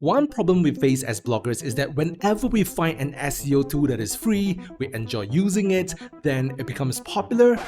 One problem we face as bloggers is that whenever we find an SEO tool that is free, we enjoy using it, then it becomes popular.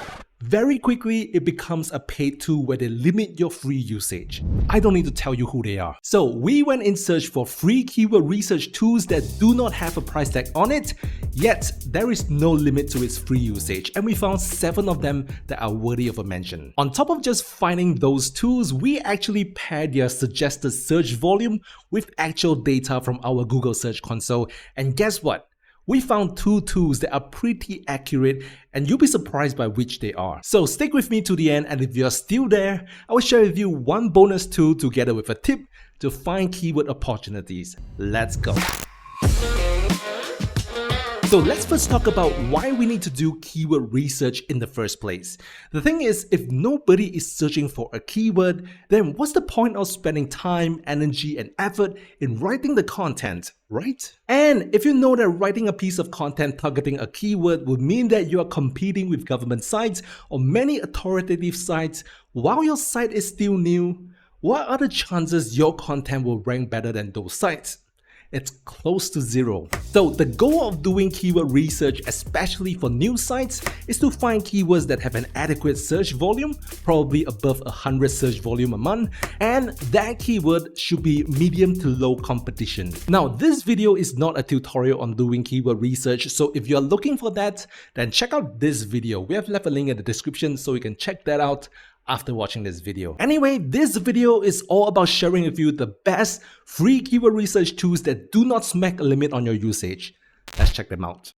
Very quickly, it becomes a paid tool where they limit your free usage. I don't need to tell you who they are. So we went in search for free keyword research tools that do not have a price tag on it, yet there is no limit to its free usage, and we found 7 of them that are worthy of a mention. On top of just finding those tools, we actually paired their suggested search volume with actual data from our Google Search Console, and guess what? We found 2 tools that are pretty accurate, and you'll be surprised by which they are. So stick with me to the end, and if you're still there, I will share with you one bonus tool together with a tip to find keyword opportunities. Let's go. So let's first talk about why we need to do keyword research in the first place. The thing is, if nobody is searching for a keyword, then what's the point of spending time, energy, and effort in writing the content, right? And if you know that writing a piece of content targeting a keyword would mean that you are competing with government sites or many authoritative sites while your site is still new, what are the chances your content will rank better than those sites? It's close to 0. So the goal of doing keyword research, especially for new sites, is to find keywords that have an adequate search volume, probably above 100 search volume a month, and that keyword should be medium to low competition. Now, this video is not a tutorial on doing keyword research, so if you're looking for that, then check out this video. We have left a link in the description so you can check that out after watching this video. Anyway, this video is all about sharing with you the best free keyword research tools that do not smack a limit on your usage. Let's check them out.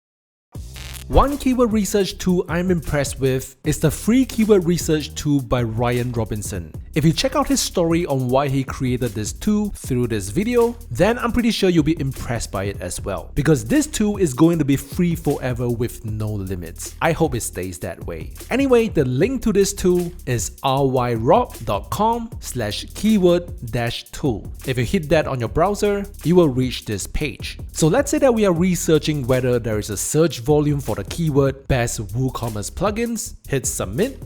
One keyword research tool I'm impressed with is the free keyword research tool by Ryan Robinson. If you check out his story on why he created this tool through this video, then I'm pretty sure you'll be impressed by it as well. Because this tool is going to be free forever with no limits. I hope it stays that way. Anyway, the link to this tool is ryrob.com/keyword-tool. If you hit that on your browser, you will reach this page. So let's say that we are researching whether there is a search volume for the keyword best WooCommerce plugins, hit submit,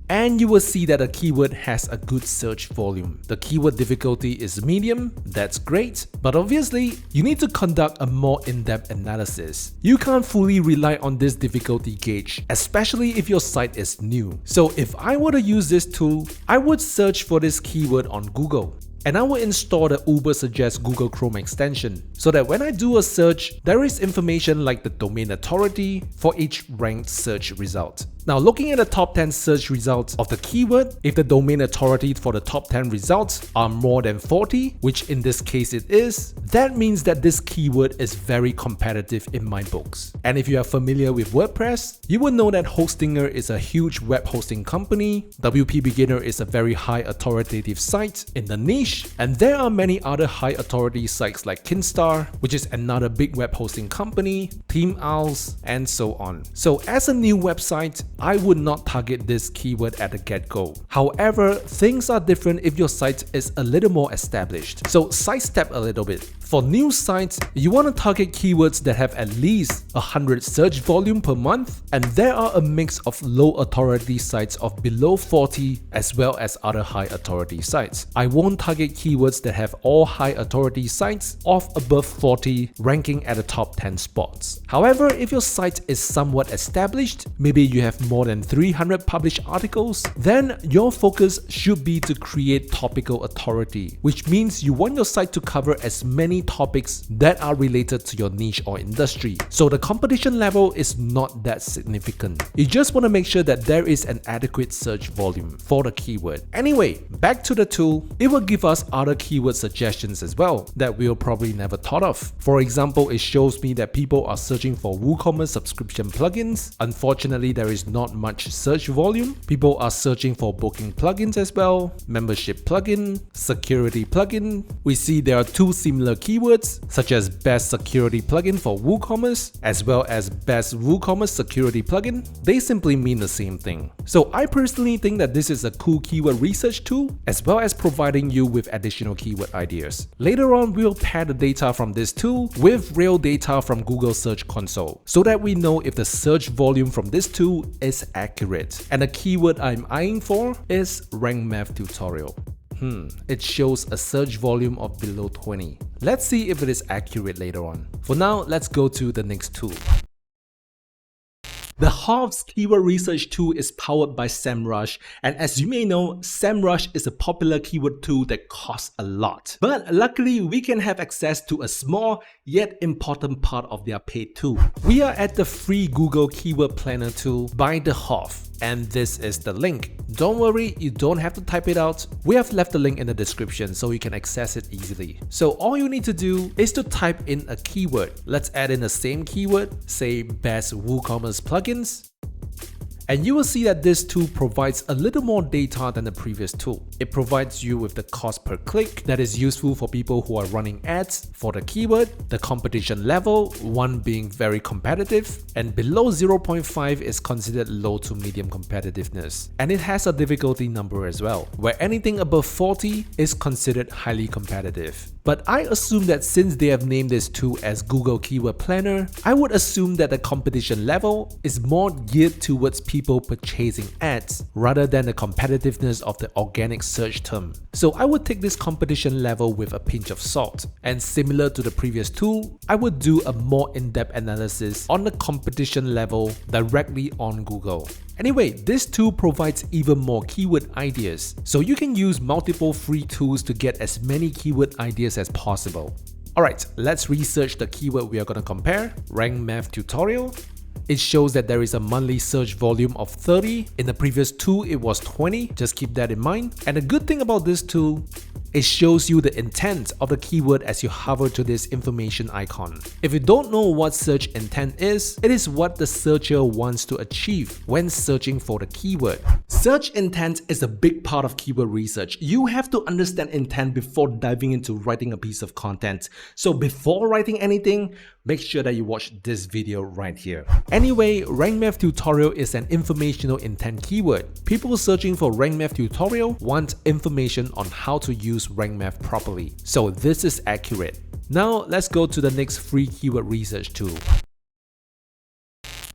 and you will see that the keyword has a good search volume. The keyword difficulty is medium, that's great, but obviously you need to conduct a more in-depth analysis. You can't fully rely on this difficulty gauge, especially if your site is new. So if I were to use this tool, I would search for this keyword on Google. And I will install the Ubersuggest Google Chrome extension so that when I do a search, there is information like the domain authority for each ranked search result. Now, looking at the top 10 search results of the keyword, if the domain authority for the top 10 results are more than 40, which in this case it is, that means that this keyword is very competitive in my books. And if you are familiar with WordPress, you will know that Hostinger is a huge web hosting company, WP Beginner is a very high authoritative site in the niche, and there are many other high authority sites like Kinstar, which is another big web hosting company, Team Owls, and so on. So as a new website, I would not target this keyword at the get-go. However, things are different if your site is a little more established. So sidestep a little bit. For new sites, you want to target keywords that have at least 100 search volume per month, and there are a mix of low authority sites of below 40 as well as other high authority sites. I won't target keywords that have all high authority sites of above 40 ranking at the top 10 spots. However, if your site is somewhat established, maybe you have more than 300 published articles, then your focus should be to create topical authority, which means you want your site to cover as many topics that are related to your niche or industry. So the competition level is not that significant. You just want to make sure that there is an adequate search volume for the keyword. Anyway, back to the tool, it will give us other keyword suggestions as well that we'll probably never thought of. For example, it shows me that people are searching for WooCommerce subscription plugins. Unfortunately, there is not much search volume. People are searching for booking plugins as well, membership plugin, security plugin. We see there are 2 similar keywords such as best security plugin for WooCommerce as well as best WooCommerce security plugin. They simply mean the same thing. So I personally think that this is a cool keyword research tool as well as providing you with additional keyword ideas. Later on, we'll pair the data from this tool with real data from Google Search Console so that we know if the search volume from this tool is accurate. And the keyword I'm eyeing for is rank math tutorial. It shows a search volume of below 20. Let's see if it is accurate later on. For now, let's go to the next tool. The Hoth's keyword research tool is powered by SEMrush, and as you may know, SEMrush is a popular keyword tool that costs a lot. But luckily, we can have access to a small yet important part of their paid tool. We are at the free Google Keyword Planner tool by the Hoth. And this is the link. Don't worry, you don't have to type it out. We have left the link in the description so you can access it easily. So all you need to do is to type in a keyword. Let's add in the same keyword, say best WooCommerce plugins. And you will see that this tool provides a little more data than the previous tool. It provides you with the cost per click that is useful for people who are running ads for the keyword, the competition level, one being very competitive, and below 0.5 is considered low to medium competitiveness. And it has a difficulty number as well, where anything above 40 is considered highly competitive. But I assume that since they have named this tool as Google Keyword Planner, I would assume that the competition level is more geared towards people purchasing ads rather than the competitiveness of the organic search term. So I would take this competition level with a pinch of salt. And similar to the previous tool, I would do a more in-depth analysis on the competition level directly on Google. Anyway, this tool provides even more keyword ideas, so you can use multiple free tools to get as many keyword ideas as possible. Alright, let's research the keyword we are going to compare, rank math tutorial. It shows that there is a monthly search volume of 30. In the previous tool, it was 20. Just keep that in mind. And the good thing about this tool, it shows you the intent of the keyword as you hover to this information icon. If you don't know what search intent is, it is what the searcher wants to achieve when searching for the keyword. Search intent is a big part of keyword research. You have to understand intent before diving into writing a piece of content. So before writing anything, make sure that you watch this video right here. Anyway, rank math tutorial is an informational intent keyword. People searching for rank math tutorial want information on how to use rank math properly. So this is accurate. Now let's go to the next free keyword research tool.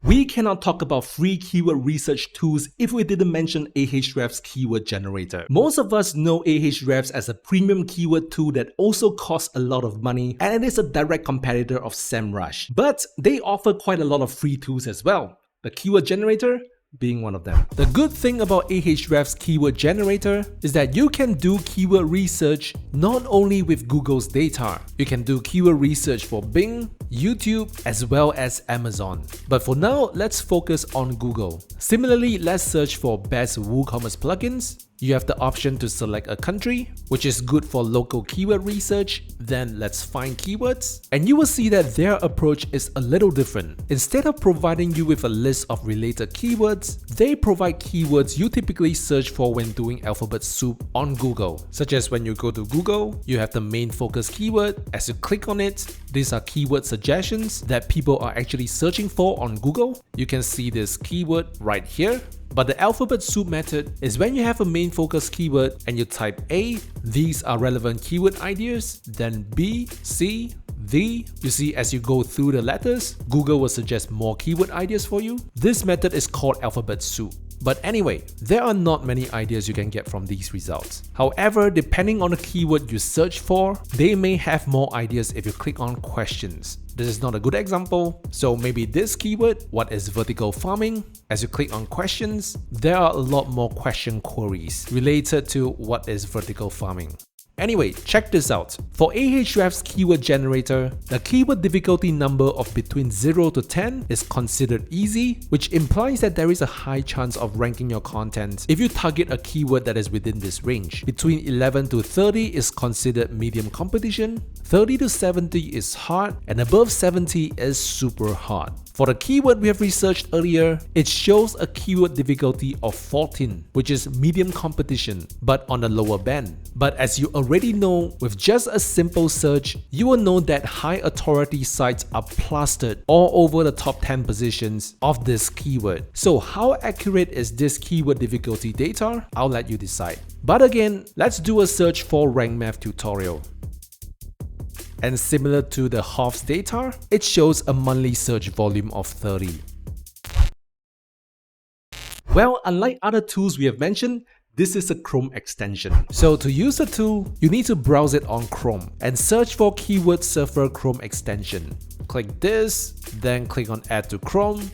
We cannot talk about free keyword research tools if we didn't mention Ahrefs keyword generator. Most of us know Ahrefs as a premium keyword tool that also costs a lot of money, and it is a direct competitor of SEMrush. But they offer quite a lot of free tools as well. The keyword generator being one of them. The good thing about Ahrefs keyword generator is that you can do keyword research not only with Google's data. You can do keyword research for Bing, YouTube, as well as Amazon. But for now, let's focus on Google. Similarly, let's search for best WooCommerce plugins. You have the option to select a country, which is good for local keyword research. Then let's find keywords. And you will see that their approach is a little different. Instead of providing you with a list of related keywords, they provide keywords you typically search for when doing alphabet soup on Google. Such as when you go to Google, you have the main focus keyword. As you click on it, these are keyword suggestions that people are actually searching for on Google. You can see this keyword right here. But the alphabet soup method is when you have a main focus keyword and you type A, these are relevant keyword ideas, then B, C, D. You see, as you go through the letters, Google will suggest more keyword ideas for you. This method is called alphabet soup. But anyway, there are not many ideas you can get from these results. However, depending on the keyword you search for, they may have more ideas if you click on questions. This is not a good example, so maybe this keyword, what is vertical farming? As you click on questions, there are a lot more question queries related to what is vertical farming. Anyway, check this out. For Ahrefs keyword generator, the keyword difficulty number of between 0 to 10 is considered easy, which implies that there is a high chance of ranking your content if you target a keyword that is within this range. Between 11 to 30 is considered medium competition, 30 to 70 is hard, and above 70 is super hard. For the keyword we have researched earlier, it shows a keyword difficulty of 14, which is medium competition, but on the lower band. But as you already know, with just a simple search, you will know that high authority sites are plastered all over the top 10 positions of this keyword. So how accurate is this keyword difficulty data? I'll let you decide. But again, let's do a search for rank math tutorial. And similar to the Hoth's data, it shows a monthly search volume of 30. Well, unlike other tools we have mentioned, This is a Chrome extension. So to use the tool, you need to browse it on Chrome and search for Keyword Surfer Chrome extension. Click this, then click on Add to Chrome.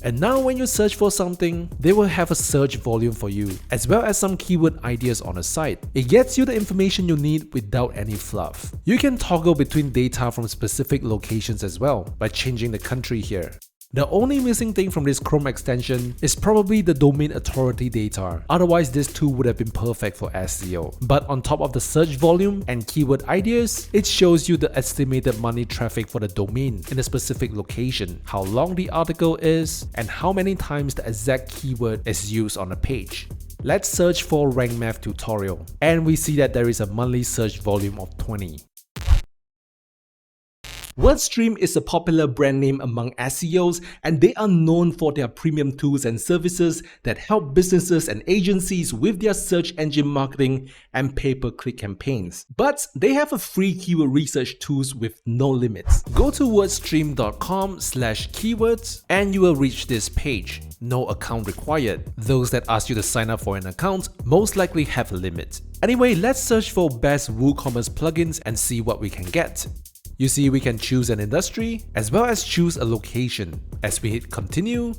And now when you search for something, they will have a search volume for you, as well as some keyword ideas on the site. It gets you the information you need without any fluff. You can toggle between data from specific locations as well by changing the country here. The only missing thing from this Chrome extension is probably the domain authority data. Otherwise, this tool would have been perfect for SEO. But on top of the search volume and keyword ideas, it shows you the estimated money traffic for the domain in a specific location, how long the article is, and how many times the exact keyword is used on a page. Let's search for Rank Math tutorial, and we see that there is a monthly search volume of 20. WordStream is a popular brand name among SEOs, and they are known for their premium tools and services that help businesses and agencies with their search engine marketing and pay-per-click campaigns. But they have a free keyword research tools with no limits. Go to wordstream.com/keywords and you will reach this page. No account required. Those that ask you to sign up for an account most likely have a limit. Anyway, let's search for best WooCommerce plugins and see what we can get. You see, we can choose an industry as well as choose a location. As we hit continue,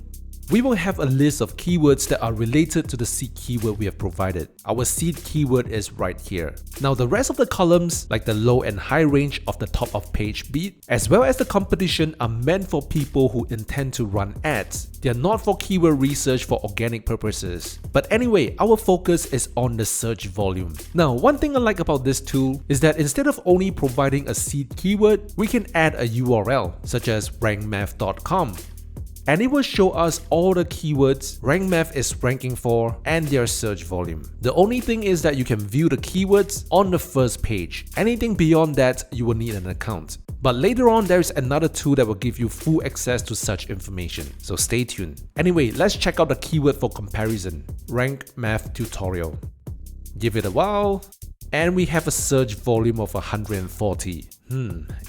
we will have a list of keywords that are related to the seed keyword we have provided. Our seed keyword is right here. Now the rest of the columns, like the low and high range of the top of page beat, as well as the competition, are meant for people who intend to run ads. They are not for keyword research for organic purposes. But anyway, our focus is on the search volume. Now, one thing I like about this tool is that instead of only providing a seed keyword, we can add a URL, such as rankmath.com. And it will show us all the keywords RankMath is ranking for and their search volume. The only thing is that you can view the keywords on the first page. Anything beyond that, you will need an account. But later on, there is another tool that will give you full access to such information, so stay tuned. Anyway, let's check out the keyword for comparison, Rank Math Tutorial. Give it a while, and we have a search volume of 140.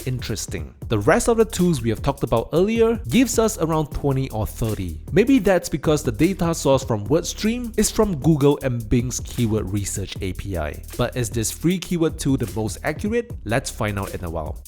Interesting. The rest of the tools we have talked about earlier gives us around 20 or 30. Maybe that's because the data source from WordStream is from Google and Bing's keyword research API. But is this free keyword tool the most accurate? Let's find out in a while.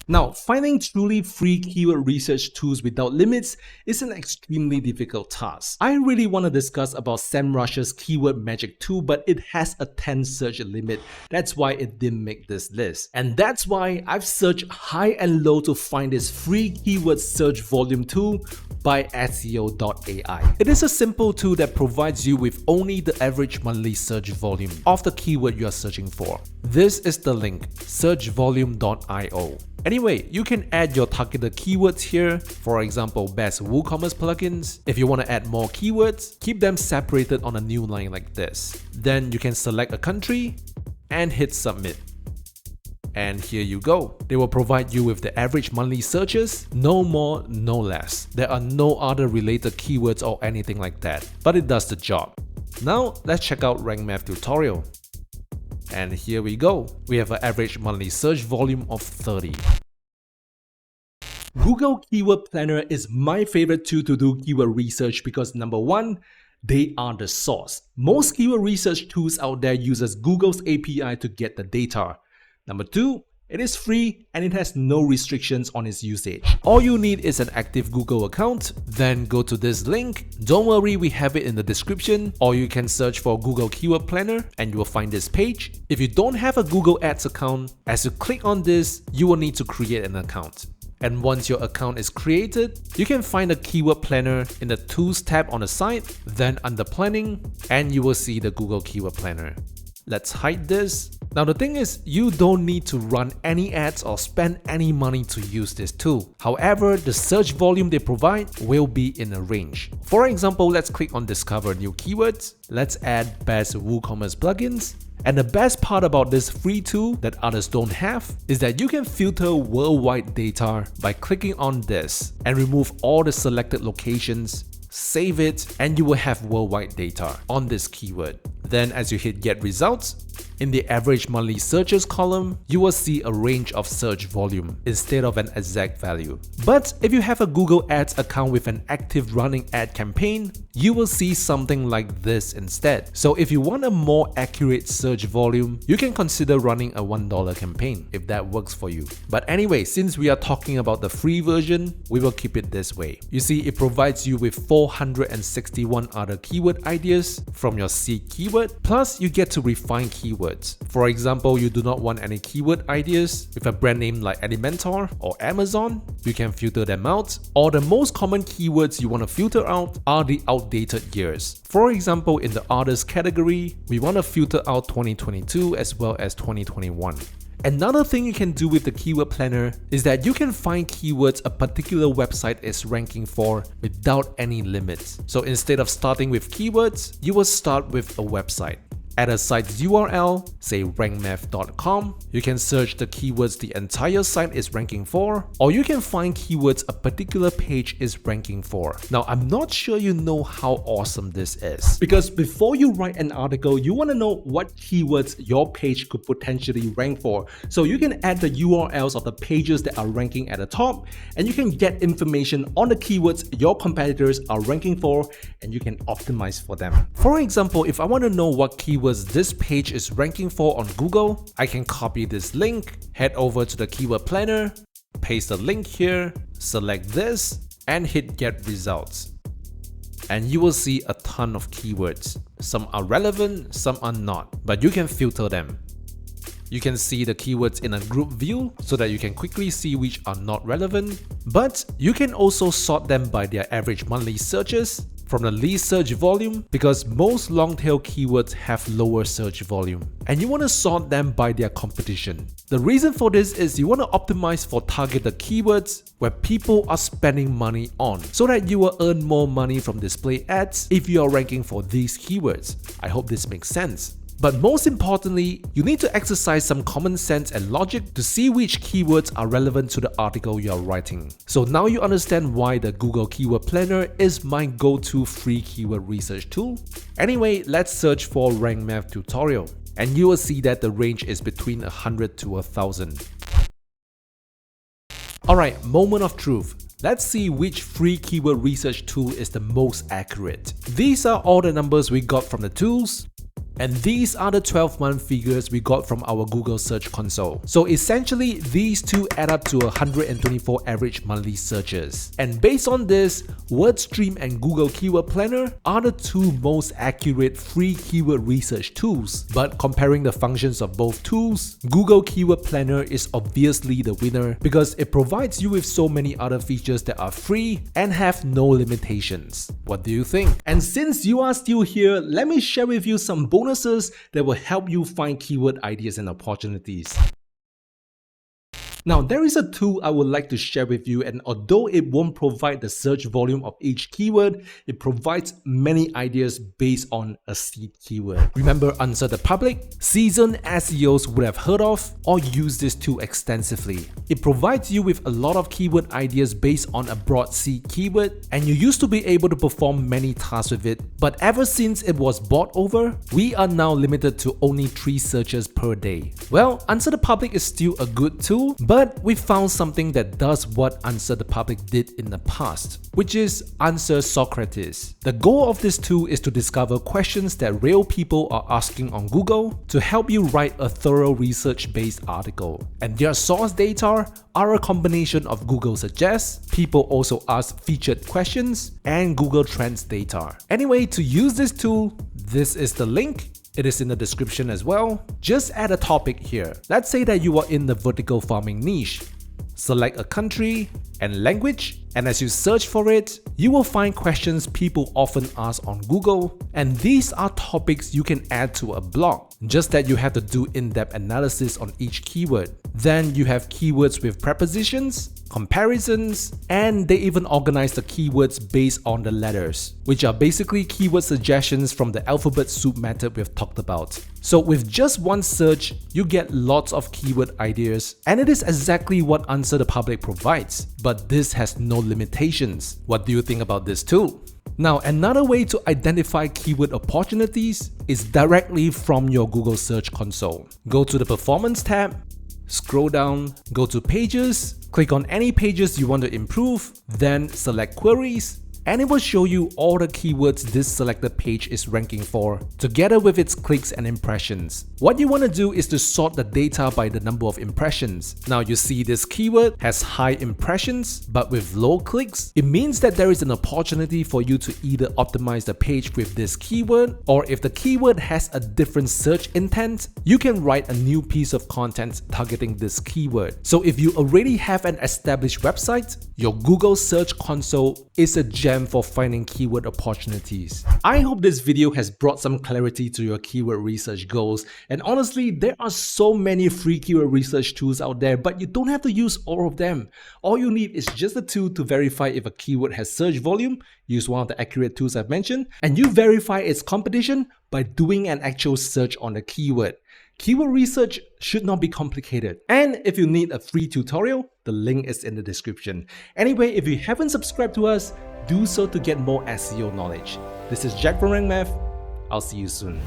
Now, finding truly free keyword research tools without limits is an extremely difficult task. I really want to discuss about SEMrush's keyword magic tool, but it has a 10 search limit. That's why it didn't make this list. And that's why I've searched high and low to find this free keyword search volume tool by seo.ai. It is a simple tool that provides you with only the average monthly search volume of the keyword you are searching for. This is the link, searchvolume.io. Anyway, you can add your targeted keywords here, for example, best WooCommerce plugins. If you want to add more keywords, keep them separated on a new line like this. Then you can select a country and hit submit. And here you go. They will provide you with the average monthly searches, no more, no less. There are no other related keywords or anything like that, but it does the job. Now let's check out Rank Math tutorial. And here we go. We have an average monthly search volume of 30. Google Keyword Planner is my favorite tool to do keyword research because number one, they are the source. Most keyword research tools out there uses Google's API to get the data. Number two, it is free and it has no restrictions on its usage. All you need is an active Google account, then go to this link. Don't worry, we have it in the description, or you can search for Google Keyword Planner and you will find this page. If you don't have a Google Ads account, as you click on this, you will need to create an account. And once your account is created, you can find the Keyword Planner in the Tools tab on the side, then under Planning, and you will see the Google Keyword Planner. Let's hide this. Now the thing is, you don't need to run any ads or spend any money to use this tool. However, the search volume they provide will be in a range. For example, let's click on Discover New Keywords. Let's add Best WooCommerce Plugins. And the best part about this free tool that others don't have is that you can filter worldwide data by clicking on this and remove all the selected locations, save it, and you will have worldwide data on this keyword. Then as you hit get results, in the average monthly searches column, you will see a range of search volume instead of an exact value. But if you have a Google Ads account with an active running ad campaign, you will see something like this instead. So if you want a more accurate search volume, you can consider running a $1 campaign if that works for you. But anyway, since we are talking about the free version, we will keep it this way. You see, it provides you with 461 other keyword ideas from your seed keyword, plus you get to refine keywords. For example, you do not want any keyword ideas with a brand name like Elementor or Amazon, you can filter them out. Or the most common keywords you want to filter out are the outdated years. For example, in the others category, we want to filter out 2022 as well as 2021. Another thing you can do with the keyword planner is that you can find keywords a particular website is ranking for without any limits. So instead of starting with keywords, you will start with a website. Add a site's URL, say rankmath.com, you can search the keywords the entire site is ranking for, or you can find keywords a particular page is ranking for. Now, I'm not sure you know how awesome this is, because before you write an article, you want to know what keywords your page could potentially rank for. So you can add the URLs of the pages that are ranking at the top, and you can get information on the keywords your competitors are ranking for, and you can optimize for them. For example, if I want to know what keywords this page is ranking for on Google, I can copy this link, head over to the keyword planner, paste the link here, select this, and hit get results. And you will see a ton of keywords. Some are relevant, some are not, but you can filter them. You can see the keywords in a group view so that you can quickly see which are not relevant, but you can also sort them by their average monthly searches from the least search volume, because most long-tail keywords have lower search volume, and you want to sort them by their competition. The reason for this is you want to optimize for targeted keywords where people are spending money on, so that you will earn more money from display ads if you are ranking for these keywords. I hope this makes sense. But most importantly, you need to exercise some common sense and logic to see which keywords are relevant to the article you are writing. So now you understand why the Google Keyword Planner is my go-to free keyword research tool. Anyway, let's search for Rank Math tutorial, and you will see that the range is between 100 to 1000. Alright, moment of truth. Let's see which free keyword research tool is the most accurate. These are all the numbers we got from the tools. And these are the 12-month figures we got from our Google Search Console. So essentially, these two add up to 124 average monthly searches. And based on this, WordStream and Google Keyword Planner are the two most accurate free keyword research tools. But comparing the functions of both tools, Google Keyword Planner is obviously the winner because it provides you with so many other features that are free and have no limitations. What do you think? And since you are still here, let me share with you some bonuses that will help you find keyword ideas and opportunities. Now, there is a tool I would like to share with you, and although it won't provide the search volume of each keyword, it provides many ideas based on a seed keyword. Remember Answer the Public? Seasoned SEOs would have heard of or used this tool extensively. It provides you with a lot of keyword ideas based on a broad seed keyword, and you used to be able to perform many tasks with it, but ever since it was bought over, we are now limited to only 3 searches per day. Well, Answer the Public is still a good tool, but we found something that does what Answer the Public did in the past, which is Answer Socrates. The goal of this tool is to discover questions that real people are asking on Google to help you write a thorough research-based article. And their source data are a combination of Google Suggests, people also ask featured questions, and Google Trends data. Anyway, to use this tool, this is the link. It is in the description as well. Just add a topic here. Let's say that you are in the vertical farming niche. Select a country and language, and as you search for it, you will find questions people often ask on Google, and these are topics you can add to a blog, just that you have to do in-depth analysis on each keyword. Then you have keywords with prepositions, comparisons, and they even organize the keywords based on the letters, which are basically keyword suggestions from the alphabet soup method we've talked about. So with just one search, you get lots of keyword ideas, and it is exactly what Answer the Public provides, but this has no limitations. What do you think about this tool? Now, another way to identify keyword opportunities is directly from your Google Search Console. Go to the Performance tab, scroll down, go to Pages, click on any pages you want to improve, then select Queries, and it will show you all the keywords this selected page is ranking for, together with its clicks and impressions. What you want to do is to sort the data by the number of impressions. Now you see this keyword has high impressions but with low clicks. It means that there is an opportunity for you to either optimize the page with this keyword, or if the keyword has a different search intent, you can write a new piece of content targeting this keyword. So if you already have an established website, your Google Search Console is a gem for finding keyword opportunities. I hope this video has brought some clarity to your keyword research goals. And honestly, there are so many free keyword research tools out there, but you don't have to use all of them. All you need is just a tool to verify if a keyword has search volume. Use one of the accurate tools I've mentioned, and you verify its competition by doing an actual search on the keyword. Keyword research should not be complicated. And if you need a free tutorial, the link is in the description. Anyway, if you haven't subscribed to us, do so to get more SEO knowledge. This is Jack from Rank Math. I'll see you soon.